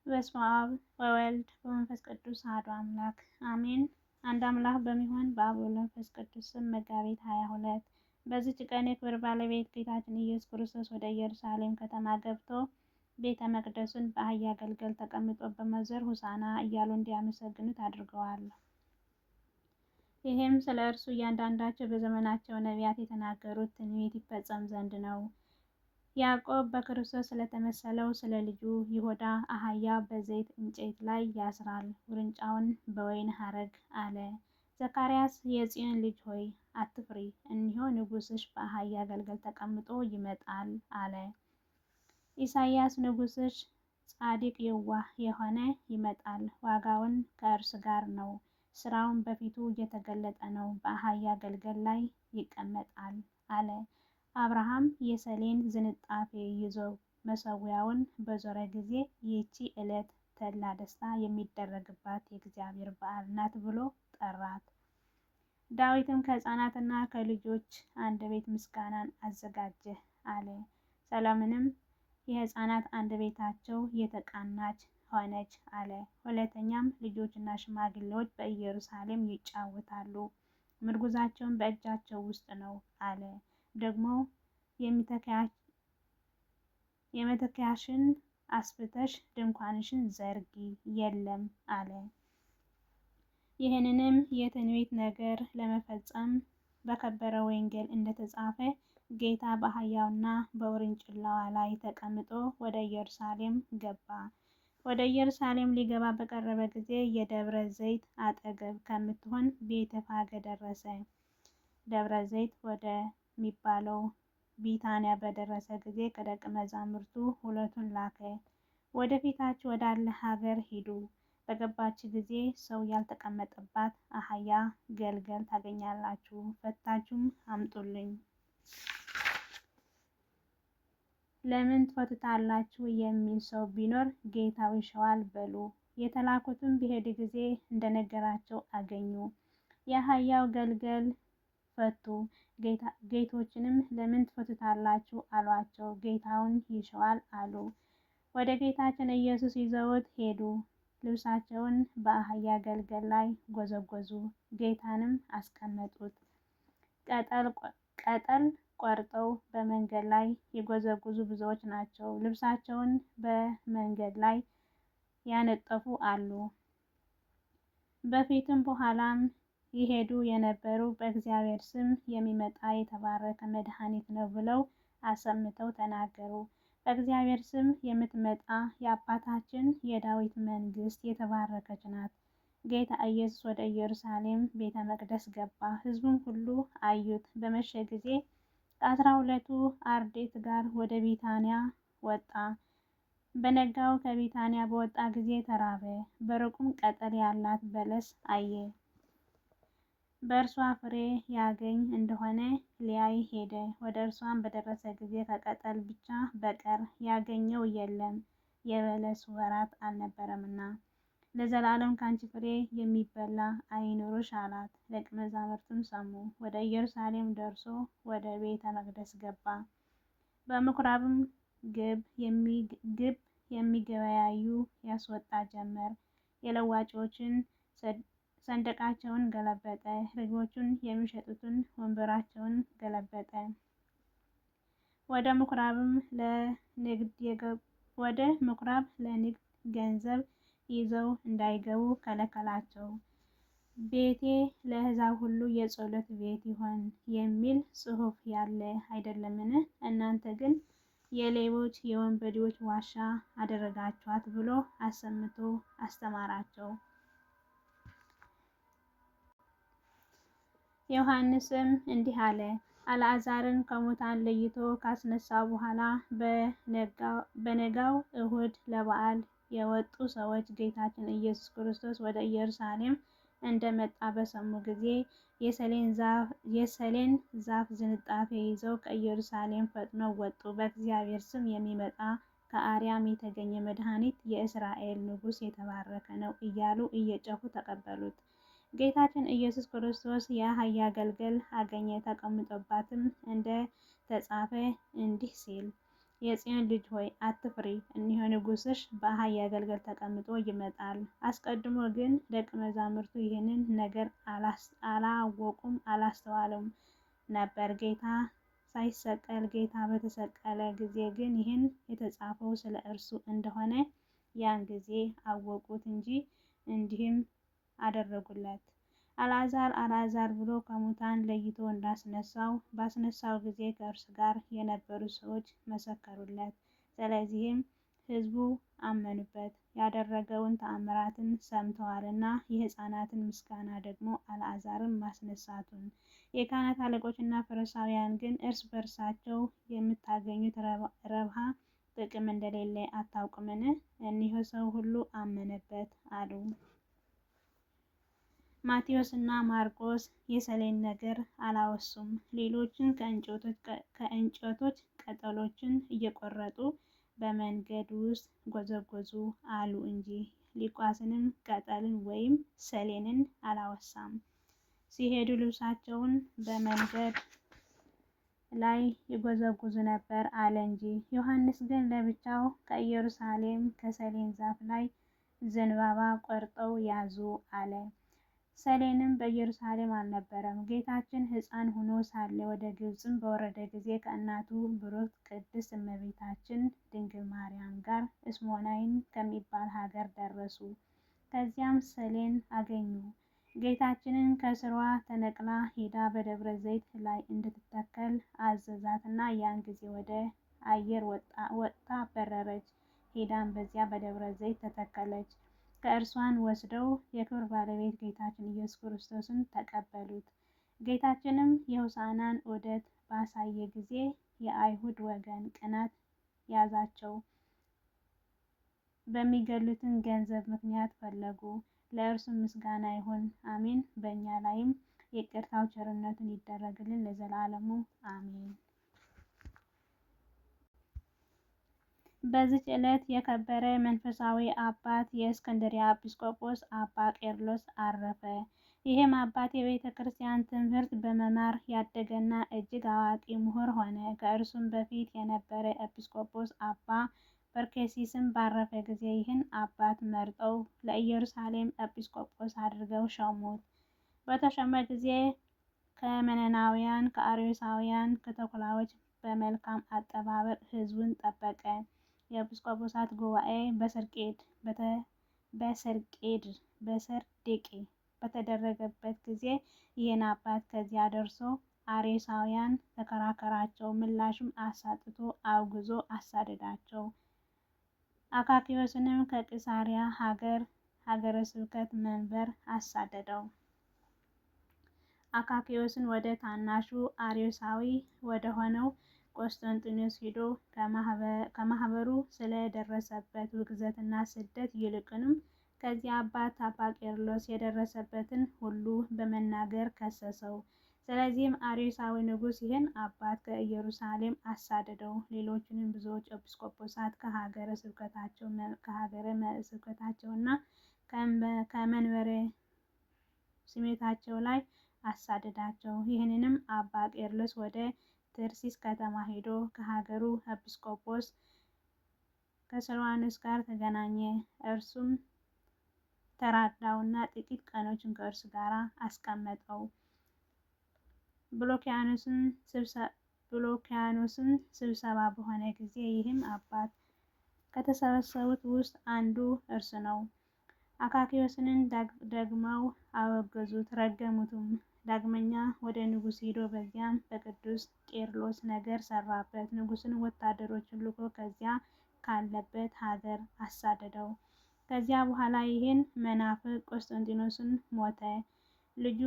በስመ አብ ወወልድ ወመንፈስ ቅዱስ አሐዱ አምላክ አሜን። አንድ አምላክ በሚሆን በአብ ወወልድ ወመንፈስ ቅዱስ ስም መጋቢት 22 በዚች ቀን የክብር ባለቤት ጌታችን ኢየሱስ ክርስቶስ ወደ ኢየሩሳሌም ከተማ ገብቶ ቤተ መቅደሱን በአህያ ግልገል ተቀምጦ በመዞር ሆሳዕና እያሉ እንዲያመሰግኑት አድርገዋል። ይህም ስለ እርሱ እያንዳንዳቸው በዘመናቸው ነቢያት የተናገሩት ትንቢት ይፈጸም ዘንድ ነው። ያዕቆብ በክርስቶስ ስለተመሰለው ስለ ልጁ ይሁዳ አህያ በዘይት እንጨት ላይ ያስራል፣ ውርንጫውን በወይን ሐረግ አለ። ዘካርያስ የጽዮን ልጅ ሆይ አትፍሪ፣ እነሆ ንጉሥሽ በአህያ ግልገል ተቀምጦ ይመጣል አለ። ኢሳይያስ ንጉሥሽ ጻድቅ የዋህ የሆነ ይመጣል፣ ዋጋውን ከእርሱ ጋር ነው፣ ስራውን በፊቱ እየተገለጠ ነው፣ በአህያ ግልገል ላይ ይቀመጣል አለ። አብርሃም የሰሌን ዝንጣፌ ይዞ መሠዊያውን በዞረ ጊዜ ይህች ዕለት ተድላ ደስታ የሚደረግባት የእግዚአብሔር በዓል ናት ብሎ ጠራት። ዳዊትም ከሕፃናትና ከልጆች አንደበት ምስጋናን አዘጋጀ አለ። ሰሎሞንም የሕፃናት አንደበታቸው የተቃናች ሆነች አለ። ሁለተኛም ልጆችና ሽማግሌዎች በኢየሩሳሌም ይጫወታሉ፣ ምርኩዛቸውም በእጃቸው ውስጥ ነው አለ። ደግሞ የመተኪያሽን አስፍተሽ ድንኳንሽን ዘርጊ የለም አለ። ይህንንም የትንቢት ነገር ለመፈጸም በከበረ ወንጌል እንደተጻፈ ጌታ በአህያውና በውርንጭላዋ ላይ ተቀምጦ ወደ ኢየሩሳሌም ገባ። ወደ ኢየሩሳሌም ሊገባ በቀረበ ጊዜ የደብረ ዘይት አጠገብ ከምትሆን ቤተፋጌ ደረሰ። ደብረ ዘይት ወደሚባለው ቢታንያ በደረሰ ጊዜ ከደቀ መዛሙርቱ ሁለቱን ላከ። ወደፊታችሁ ወዳለ ሀገር ሂዱ፣ በገባችሁ ጊዜ ሰው ያልተቀመጠባት አህያ ግልገል ታገኛላችሁ፣ ፈታችሁም አምጡልኝ። ለምን ትፈቱታላችሁ የሚል ሰው ቢኖር ጌታው ይሻዋል በሉ። የተላኩትም በሄዱ ጊዜ እንደነገራቸው አገኙ። የአህያው ግልገል ፈቱ። ጌቶችንም ለምን ትፈቱታላችሁ አሏቸው። ጌታውን ይሻዋል አሉ። ወደ ጌታችን ኢየሱስ ይዘውት ሄዱ። ልብሳቸውን በአህያ ግልገል ላይ ጎዘጎዙ፣ ጌታንም አስቀመጡት። ቅጠል ቆርጠው በመንገድ ላይ የጎዘጎዙ ብዙዎች ናቸው። ልብሳቸውን በመንገድ ላይ ያነጠፉ አሉ። በፊትም በኋላም ይሄዱ የነበሩ በእግዚአብሔር ስም የሚመጣ የተባረከ መድኃኒት ነው ብለው አሰምተው ተናገሩ። በእግዚአብሔር ስም የምትመጣ የአባታችን የዳዊት መንግስት የተባረከች ናት። ጌታ ኢየሱስ ወደ ኢየሩሳሌም ቤተ መቅደስ ገባ። ሕዝቡም ሁሉ አዩት። በመሸ ጊዜ ከ12ቱ አርድእት ጋር ወደ ቢታንያ ወጣ። በነጋው ከቢታንያ በወጣ ጊዜ ተራበ። በሩቅም ቅጠል ያላት በለስ አየ። በእርሷ ፍሬ ያገኝ እንደሆነ ሊያይ ሄደ። ወደ እርሷም በደረሰ ጊዜ ከቅጠል ብቻ በቀር ያገኘው የለም፣ የበለስ ወራት አልነበረምና። ለዘላለም ካንቺ ፍሬ የሚበላ አይኑርሽ አላት። ደቀ መዛሙርቱም ሰሙ። ወደ ኢየሩሳሌም ደርሶ ወደ ቤተ መቅደስ ገባ። በምኩራብም ግብ የሚገበያዩ ያስወጣ ጀመር። የለዋጮችን ሰንደቃቸውን ገለበጠ፣ ርግቦችን የሚሸጡትን ወንበራቸውን ገለበጠ። ወደ ምኩራብ ለንግድ ገንዘብ ይዘው እንዳይገቡ ከለከላቸው። ቤቴ ለአሕዛብ ሁሉ የጸሎት ቤት ይሁን የሚል ጽሑፍ ያለ አይደለምን? እናንተ ግን የሌቦች የወንበዴዎች ዋሻ አደረጋችኋት ብሎ አሰምቶ አስተማራቸው። ዮሐንስም እንዲህ አለ። አልዓዛርን ከሙታን ለይቶ ካስነሳው በኋላ በነጋው እሁድ ለበዓል የወጡ ሰዎች ጌታችን ኢየሱስ ክርስቶስ ወደ ኢየሩሳሌም እንደመጣ በሰሙ ጊዜ የሰሌን ዛፍ ዝንጣፌ ይዘው ከኢየሩሳሌም ፈጥነው ወጡ። በእግዚአብሔር ስም የሚመጣ ከአርያም የተገኘ መድኃኒት የእስራኤል ንጉሥ የተባረከ ነው እያሉ እየጮኹ ተቀበሉት። ጌታችን ኢየሱስ ክርስቶስ የአህያ ግልገል አገኘ። ተቀምጦባትም እንደ ተጻፈ እንዲህ ሲል የጽዮን ልጅ ሆይ አትፍሪ፣ እነሆ ንጉሥሽ በአህያ ግልገል ተቀምጦ ይመጣል። አስቀድሞ ግን ደቀ መዛሙርቱ ይህንን ነገር አላወቁም አላስተዋሉም ነበር። ጌታ ሳይሰቀል ጌታ በተሰቀለ ጊዜ ግን ይህን የተጻፈው ስለ እርሱ እንደሆነ ያን ጊዜ አወቁት እንጂ እንዲህም አደረጉለት። አልዓዛር አልዓዛር ብሎ ከሙታን ለይቶ እንዳስነሳው ባስነሳው ጊዜ ከእርሱ ጋር የነበሩ ሰዎች መሰከሩለት። ስለዚህም ሕዝቡ አመኑበት፣ ያደረገውን ተአምራትን ሰምተዋልና። የሕፃናትን ምስጋና ደግሞ አልዓዛርን ማስነሳቱን። የካህናት አለቆችና ፈሪሳውያን ግን እርስ በርሳቸው የምታገኙት ረብሃ ጥቅም እንደሌለ አታውቁምን? እነሆ ሰው ሁሉ አመነበት አሉ። ማቴዎስ እና ማርቆስ የሰሌን ነገር አላወሱም። ሌሎችን ከእንጨቶች ቅጠሎችን እየቆረጡ በመንገድ ውስጥ ጎዘጎዙ አሉ እንጂ ሉቃስንም ቅጠልን ወይም ሰሌንን አላወሳም። ሲሄዱ ልብሳቸውን በመንገድ ላይ ይጎዘጉዙ ነበር አለ እንጂ። ዮሐንስ ግን ለብቻው ከኢየሩሳሌም ከሰሌን ዛፍ ላይ ዘንባባ ቆርጠው ያዙ አለ። ሰሌንም በኢየሩሳሌም አልነበረም። ጌታችን ሕፃን ሆኖ ሳለ ወደ ግብፅም በወረደ ጊዜ ከእናቱ ብሩክት ቅድስት እመቤታችን ድንግል ማርያም ጋር እስሞናይን ከሚባል ሀገር ደረሱ። ከዚያም ሰሌን አገኙ። ጌታችንን ከስሯ ተነቅላ ሄዳ በደብረ ዘይት ላይ እንድትተከል አዘዛትና ያን ጊዜ ወደ አየር ወጥታ በረረች። ሄዳም በዚያ በደብረ ዘይት ተተከለች። ከእርሷን ወስደው የክብር ባለቤት ጌታችን ኢየሱስ ክርስቶስን ተቀበሉት። ጌታችንም የሆሳዕናን ዑደት ባሳየ ጊዜ የአይሁድ ወገን ቅናት ያዛቸው። በሚገድሉትን ገንዘብ ምክንያት ፈለጉ። ለእርሱም ምስጋና ይሁን አሜን። በእኛ ላይም ይቅርታው ቸርነቱን ይደረግልን ለዘላለሙ አሜን። በዚች ዕለት የከበረ መንፈሳዊ አባት የእስክንድርያ ኤጲስቆጶስ አባ ቄርሎስ አረፈ። ይህም አባት የቤተ ክርስቲያን ትምህርት በመማር ያደገና እጅግ አዋቂ ምሁር ሆነ። ከእርሱም በፊት የነበረ ኤጲስቆጶስ አባ በርኬሲስም ባረፈ ጊዜ ይህን አባት መርጠው ለኢየሩሳሌም ኤጲስቆጶስ አድርገው ሾሙት። በተሾመ ጊዜ ከመነናውያን፣ ከአርዮሳውያን፣ ከተኩላዎች በመልካም አጠባበቅ ሕዝቡን ጠበቀ። የኤጲስቆጶሳት ጉባኤ በሰርዴቄ በተደረገበት ጊዜ ይህን አባት ከዚያ ደርሶ አርዮሳውያን ተከራከራቸው። ምላሹም አሳጥቶ አውግዞ አሳደዳቸው። አካክዮስንም ከቂሳሪያ ሀገረ ስብከት መንበር አሳደደው። አካክዮስን ወደ ታናሹ አርዮሳዊ ወደ ሆነው ቆስጠንጢኖስ ሄዶ ከማህበሩ ስለደረሰበት ውግዘትና ስደት ይልቁንም ከዚህ አባት አባ ቄርሎስ የደረሰበትን ሁሉ በመናገር ከሰሰው። ስለዚህም አርዮሳዊ ንጉሥ ይህን አባት ከኢየሩሳሌም አሳደደው። ሌሎችንም ብዙዎች ኤጲስቆጶሳት ከሀገረ ስብከታቸውና ከመንበረ ሲመታቸው ላይ አሳደዳቸው። ይህንንም አባ ቄርሎስ ወደ ተርሲስ ከተማ ሄዶ ከሀገሩ ኤጲስቆጶስ ከስልዋኖስ ጋር ተገናኘ። እርሱም ተራዳውና ጥቂት ቀኖችን ከእርሱ ጋር አስቀመጠው። ብሎኪያኖስም ስብሰባ በሆነ ጊዜ ይህም አባት ከተሰበሰቡት ውስጥ አንዱ እርሱ ነው። አካክዮስንን ደግመው አወገዙት፣ ረገሙትም። ዳግመኛ ወደ ንጉሥ ሄዶ በዚያም በቅዱስ ቄርሎስ ነገር ሰራበት። ንጉሥን ወታደሮችን ልኮ ከዚያ ካለበት ሀገር አሳደደው። ከዚያ በኋላ ይህን መናፍቅ ቆስጠንጢኖስን ሞተ። ልጁ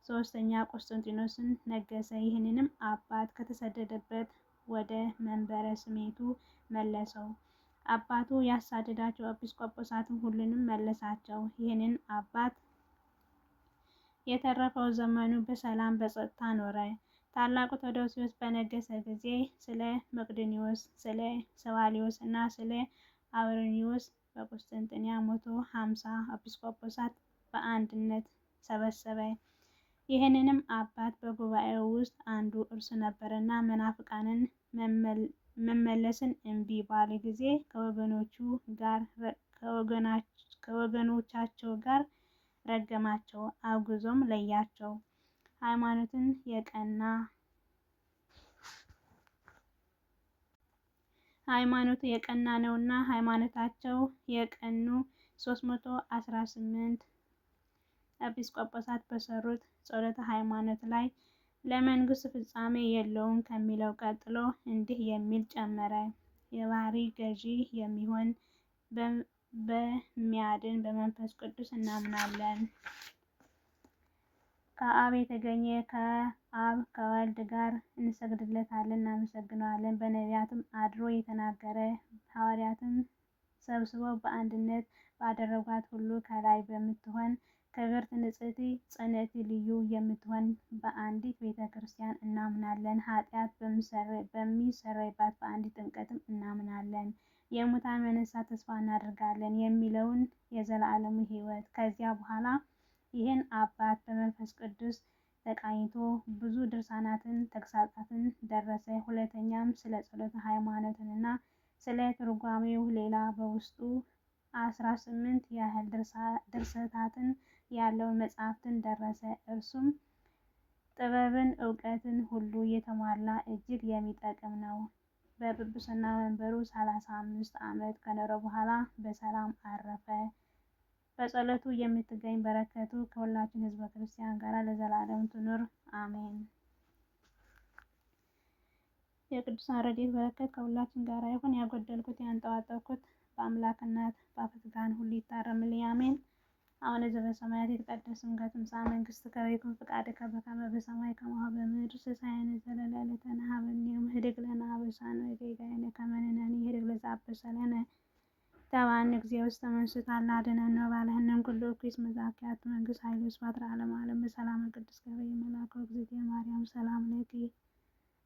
ሶስተኛ ቆስጠንጢኖስን ነገሰ። ይህንንም አባት ከተሰደደበት ወደ መንበረ ስሜቱ መለሰው። አባቱ ያሳደዳቸው ኤጲስቆጶሳትን ሁሉንም መለሳቸው። ይህንን አባት የተረፈው ዘመኑ በሰላም በጸጥታ ኖረ። ታላቁ ቴዎዶስዮስ በነገሰ ጊዜ ስለ መቅዶንዮስ፣ ስለ ሰባሊዮስ እና ስለ አብረኒዮስ በቁስጥንጥንያ 150 ኤጲስቆጶሳት በአንድነት ሰበሰበ። ይህንንም አባት በጉባኤው ውስጥ አንዱ እርሱ ነበርና መናፍቃንን መመለስን እምቢ ባለ ጊዜ ከወገኖቻቸው ጋር ረገማቸው፣ አውግዞም ለያቸው። ሃይማኖቱ የቀና ነውና ሃይማኖታቸው የቀኑ 318 ኤጲስቆጶሳት በሰሩት ጸሎተ ሃይማኖት ላይ ለመንግስት ፍጻሜ የለውም ከሚለው ቀጥሎ እንዲህ የሚል ጨመረ። የባህሪ ገዢ የሚሆን በሚያድን በመንፈስ ቅዱስ እናምናለን። ከአብ የተገኘ ከአብ ከወልድ ጋር እንሰግድለታለን፣ እናመሰግነዋለን። በነቢያትም አድሮ የተናገረ ሐዋርያትም ሰብስበው በአንድነት ባደረጓት ሁሉ ከላይ በምትሆን ክብርት ንጽሕት ጽንዕት ልዩ የምትሆን በአንዲት ቤተ ክርስቲያን እናምናለን። ኃጢአት በሚሰረይባት በአንዲት ጥምቀትም እናምናለን። የሙታን መነሳት ተስፋ እናደርጋለን የሚለውን የዘላለሙ ሕይወት። ከዚያ በኋላ ይህን አባት በመንፈስ ቅዱስ ተቃኝቶ ብዙ ድርሳናትን ተግሳጻትን ደረሰ። ሁለተኛም ስለ ጸሎተ ሃይማኖትና ስለ ትርጓሜው ሌላ በውስጡ 18 ያህል ድርሰታትን ያለውን መጽሐፍትን ደረሰ። እርሱም ጥበብን እውቀትን ሁሉ የተሟላ እጅግ የሚጠቅም ነው። በጵጵስና መንበሩ 35 ዓመት ከኖረ በኋላ በሰላም አረፈ። በጸሎቱ የምትገኝ በረከቱ ከሁላችን ሕዝበ ክርስቲያን ጋር ለዘላለም ትኑር አሜን። የቅዱሳን ረድኤት በረከት ከሁላችን ጋር ይሁን። ያጎደልኩት ያንጠባጠብኩት በአምላክ እናት በአፈትጋን ሁሉ ይታረምልኝ አሜን። አሁን ዘበሰማያት የተቀደሰ ስምከ ትምጻእ መንግሥትከ ወይኩን ፈቃድከ በከመ በሰማይ ከማሁ በምድር ሲሳየነ ዘለለዕለትነ ሀበነ ዮም ህድግ ለነ አበሳነ ወጌጋየነ ከመ ንሕነኒ ንኅድግ ለዘአበሰ ለነ ኢታብአነ እግዚኦ ውስተ መንሱት አድኅነነ ወባልሐነ ኩሉ እኩይ መዛኪያት መንግሥት ኃይል ወስብሐት ለዓለመ ዓለም። በሰላመ ቅዱስ ገብርኤል መልአክ ወእግዝእትየ ማርያም ሰላም ለኪ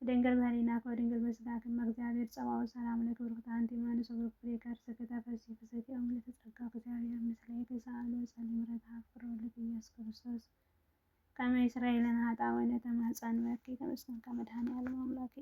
ድንግል በኅሊናኪ ወድንግል በሥጋኪ እም እግዚአብሔር ጸባኦት ሰላም ለኪ ብሩክት አንቲ እምአንስት ወፍሬ ከርሥኪ ተፈሥሒ ፍሥሕት ኦም ለተጸጋ እግዚአብሔር ምስሌኪ ሰአሊ ወጸልዪ ምሕረተ ፍቅር ወልድኪ ኢየሱስ ክርስቶስ ከመ ይስረይ ለነ ኃጣውኢነ ተማጸንበኪ ተመስገን ከመድኃኔዓለም አምላኬ